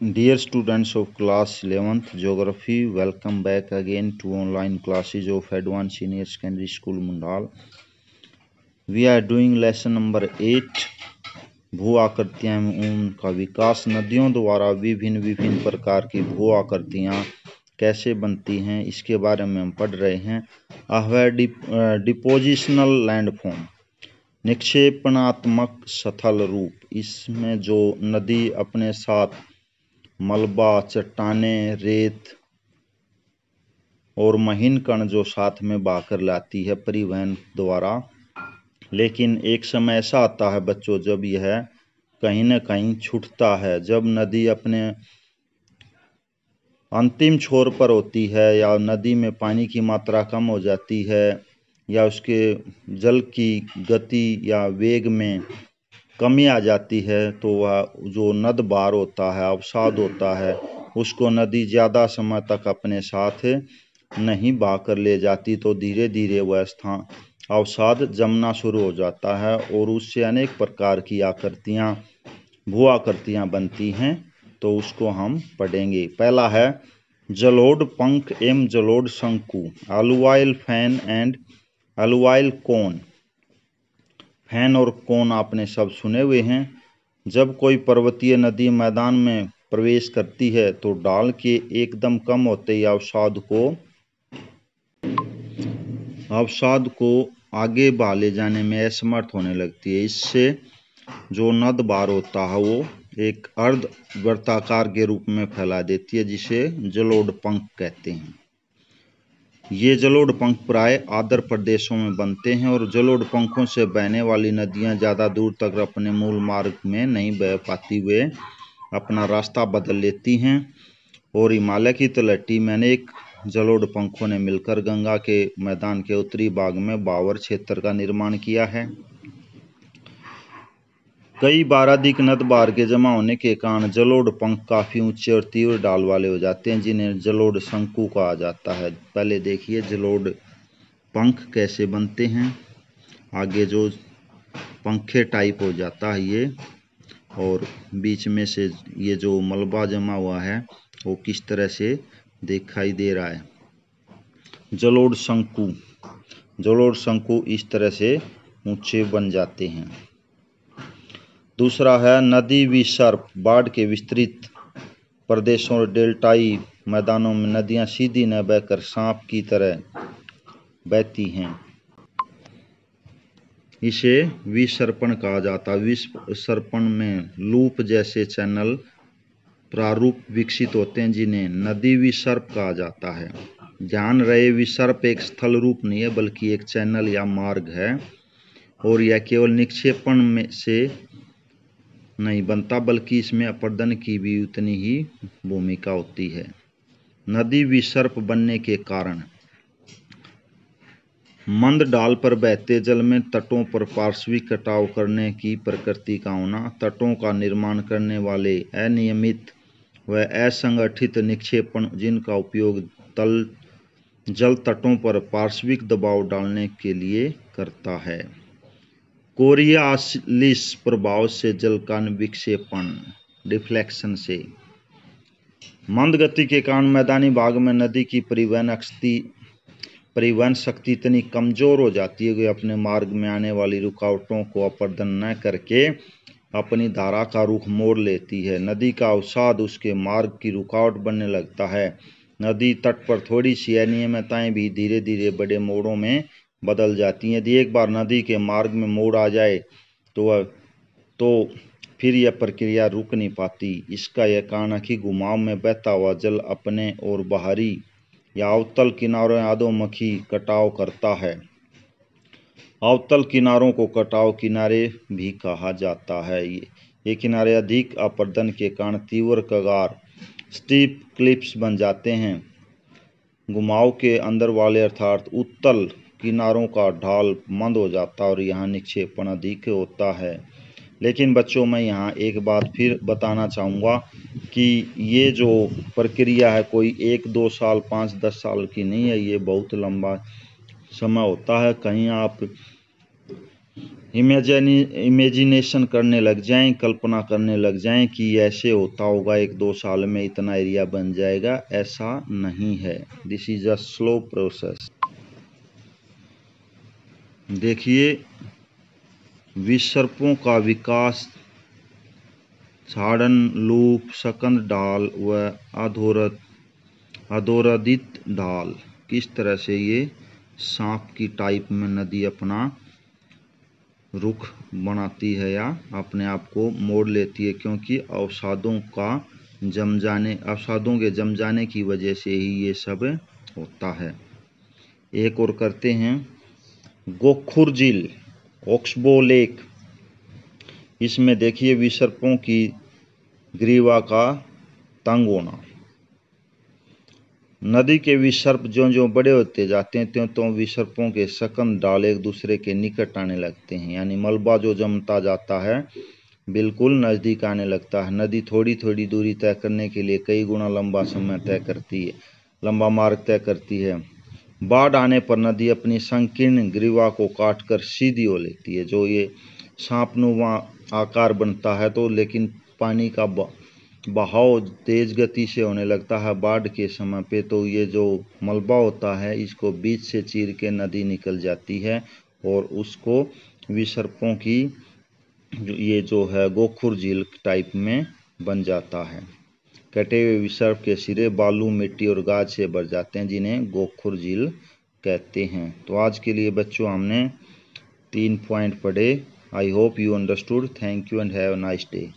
Dear students of class 11th Geography, welcome back again to online classes of Advanced Senior Secondary School Mundal. We are doing lesson number 8, भू आकृतियां एवं उनका विकास। नदियों द्वारा विभिन्न प्रकार की भू आकृतियां कैसे बनती हैं, इसके बारे में हम पढ़ रहे हैं। डिपोजिशनल लैंडफॉर्म, निक्षेपणात्मक स्थल रूप। इसमें जो नदी अपने साथ मलबा, चट्टानें, रेत और महीन कण जो साथ में बहाकर लाती है परिवहन द्वारा। लेकिन एक समय ऐसा आता है बच्चों, जब यह कहीं न कहीं छूटता है। जब नदी अपने अंतिम छोर पर होती है या नदी में पानी की मात्रा कम हो जाती है या उसके जल की गति या वेग में कमी आ जाती है, तो वह जो नद बार होता है, अवसाद होता है, उसको नदी ज़्यादा समय तक अपने साथ नहीं बहा कर ले जाती, तो धीरे धीरे वह स्थान अवसाद जमना शुरू हो जाता है और उससे अनेक प्रकार की आकृतियाँ, भू आकृतियाँ बनती हैं। तो उसको हम पढ़ेंगे। पहला है जलोढ़ पंख एवं जलोढ़ शंकु, अलुवाइल फैन एंड अलुवाइल कोन। फैन और कोन आपने सब सुने हुए हैं। जब कोई पर्वतीय नदी मैदान में प्रवेश करती है तो ढाल के एकदम कम होते ही अवसाद को आगे बहा ले जाने में असमर्थ होने लगती है। इससे जो नद बार होता है वो एक अर्ध वृत्ताकार के रूप में फैला देती है, जिसे जलोढ़ पंख कहते हैं। ये जलोढ़ पंख प्राय आर्द्र प्रदेशों में बनते हैं और जलोढ़ पंखों से बहने वाली नदियां ज़्यादा दूर तक अपने मूल मार्ग में नहीं बह पाती, वे अपना रास्ता बदल लेती हैं। और हिमालय की तलहटी में अनेक जलोढ़ पंखों ने मिलकर गंगा के मैदान के उत्तरी भाग में बावर क्षेत्र का निर्माण किया है। कई बार अधिक नद बार के जमा होने के कारण जलोढ़ पंख काफ़ी ऊंचे और तीव्र ढाल वाले हो जाते हैं, जिन्हें जलोढ़ शंकु कहा जाता है। पहले देखिए जलोढ़ पंख कैसे बनते हैं। आगे जो पंखे टाइप हो जाता है ये, और बीच में से ये जो मलबा जमा हुआ है वो किस तरह से दिखाई दे रहा है। जलोढ़ शंकु इस तरह से ऊंचे बन जाते हैं। दूसरा है नदी विसर्प, बाढ़ के विस्तृत प्रदेशों और डेल्टाई मैदानों में नदियां सीधी न बहकर सांप की तरह बहती हैं। इसे विसर्पण कहा जाता है। विसर्पण में लूप जैसे चैनल प्रारूप विकसित होते हैं, जिन्हें नदी विसर्प कहा जाता है। ध्यान रहे, विसर्प एक स्थल रूप नहीं है बल्कि एक चैनल या मार्ग है, और यह केवल निक्षेपण में से नहीं बनता बल्कि इसमें अपर्दन की भी उतनी ही भूमिका होती है। नदी विसर्प बनने के कारण मंद ढाल पर बहते जल में तटों पर पार्श्विक कटाव करने की प्रकृति का होना, तटों का निर्माण करने वाले अनियमित व असंगठित निक्षेपण, जिनका उपयोग जल तटों पर पार्श्विक दबाव डालने के लिए करता है। कोरियालिस प्रभाव से जल का विक्षेपण, डिफ्लेक्शन से। मंद गति के कारण मैदानी भाग में नदी की परिवहन शक्ति इतनी कमजोर हो जाती है कि अपने मार्ग में आने वाली रुकावटों को अपर्दन न करके अपनी धारा का रुख मोड़ लेती है। नदी का अवसाद उसके मार्ग की रुकावट बनने लगता है। नदी तट पर थोड़ी सी अनियमितताएं भी धीरे धीरे बड़े मोड़ों में बदल जाती हैं। यदि एक बार नदी के मार्ग में मोड़ आ जाए तो फिर यह प्रक्रिया रुक नहीं पाती। इसका यह कारण है कि घुमाव में बहता हुआ जल अपने और बाहरी या अवतल किनारों अधोमुखी कटाव करता है। अवतल किनारों को कटाव किनारे भी कहा जाता है। ये किनारे अधिक अपर्दन के कारण तीव्र कगार, स्टीप क्लिप्स बन जाते हैं। घुमाव के अंदर वाले अर्थात उत्तल किनारों का ढाल मंद हो जाता है और यहाँ निक्षेपण अधिक होता है। लेकिन बच्चों, मैं यहाँ एक बात फिर बताना चाहूँगा कि ये जो प्रक्रिया है कोई 1-2 साल, 5-10 साल की नहीं है, ये बहुत लंबा समय होता है। कहीं आप इमेजिनेशन करने लग जाएं, कल्पना करने लग जाएं कि ऐसे होता होगा, 1-2 साल में इतना एरिया बन जाएगा। ऐसा नहीं है। This is a slow process. देखिए, विसर्पों का विकास झाड़न, लूप, सकंद ढाल व अधोरदित ढाल, किस तरह से ये सांप की टाइप में नदी अपना रुख बनाती है या अपने आप को मोड़ लेती है, क्योंकि अवसादों के जम जाने की वजह से ही ये सब होता है। एक और करते हैं, गोखुर झील, ओक्सबो लेक। इसमें देखिए विसर्पों की ग्रीवा का तंग होना। नदी के विसर्प ज्यों ज्यों बड़े होते जाते हैं त्यों त्यों विसर्पों के सकंद डाल एक दूसरे के निकट आने लगते हैं, यानी मलबा जो जमता जाता है बिल्कुल नज़दीक आने लगता है। नदी थोड़ी थोड़ी दूरी तय करने के लिए कई गुना लंबा समय तय करती है, लंबा मार्ग तय करती है। बाढ़ आने पर नदी अपनी संकीर्ण ग्रीवा को काटकर सीधी हो लेती है। जो ये सांपनुमा आकार बनता है, तो लेकिन पानी का बहाव तेज गति से होने लगता है बाढ़ के समय पे, तो ये जो मलबा होता है इसको बीच से चीर के नदी निकल जाती है और उसको विसर्पों की ये जो है गोखुर झील टाइप में बन जाता है। कटे हुए विसर्प के सिरे बालू, मिट्टी और गाज से भर जाते हैं, जिन्हें गोखुर झील कहते हैं। तो आज के लिए बच्चों हमने 3 पॉइंट पढ़े। I hope you understood. Thank you and have a nice day.